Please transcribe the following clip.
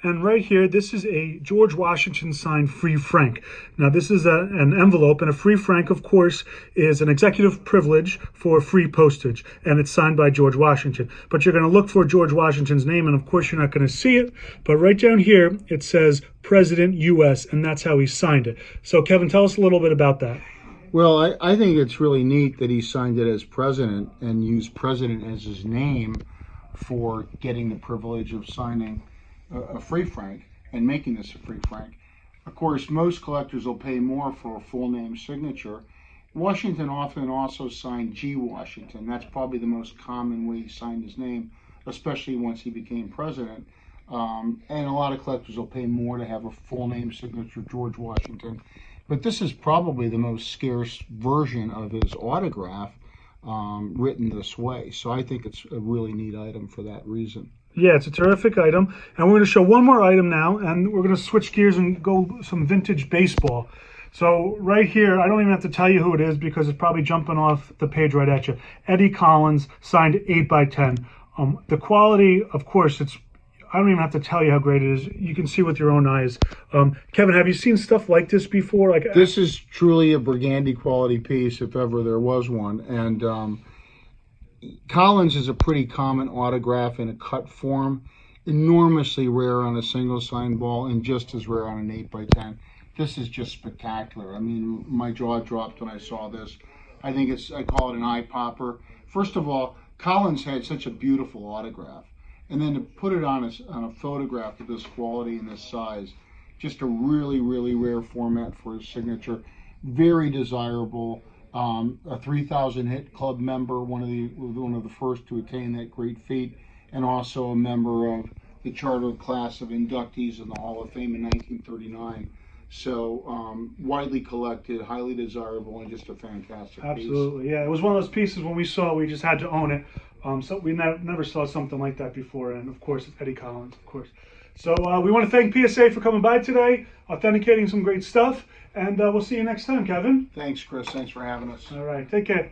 And right here, this is a George Washington signed free franc. Now, this is an envelope, and a free franc, of course, is an executive privilege for free postage, and it's signed by George Washington. But you're going to look for George Washington's name, and of course, you're not going to see it. But right down here, it says President U.S., and that's how he signed it. So, Kevin, tell us a little bit about that. Well, I think it's really neat that he signed it as president and used president as his name for getting the privilege of signing a free franc and making this a free franc. Of course, most collectors will pay more for a full name signature. Washington often also signed G. Washington. That's probably the most common way he signed his name, especially once he became president. And a lot of collectors will pay more to have a full name signature, George Washington. But this is probably the most scarce version of his autograph written this way. So I think it's a really neat item for that reason. Yeah, it's a terrific item. And we're going to show one more item now, and we're going to switch gears and go some vintage baseball. So right here, I don't even have to tell you who it is because it's probably jumping off the page right at you. Eddie Collins, signed 8x10. The quality, of course, I don't even have to tell you how great it is. You can see with your own eyes. Kevin, have you seen stuff like this before? This is truly a Burgundy quality piece, if ever there was one. And Collins is a pretty common autograph in a cut form, enormously rare on a single signed ball and just as rare on an 8x10. This is just spectacular. I mean, my jaw dropped when I saw this. I call it an eye popper. First of all, Collins had such a beautiful autograph, and then to put it on a photograph of this quality and this size, just a really, really rare format for his signature. Very desirable. A 3,000 hit club member, one of the first to attain that great feat, and also a member of the chartered class of inductees in the Hall of Fame in 1939. So widely collected, highly desirable, and just a fantastic piece. Absolutely, yeah. It was one of those pieces when we saw, we just had to own it. So we never saw something like that before, and of course, it's Eddie Collins, of course. So we want to thank PSA for coming by today, authenticating some great stuff, and we'll see you next time, Kevin. Thanks, Chris. Thanks for having us. All right, take care.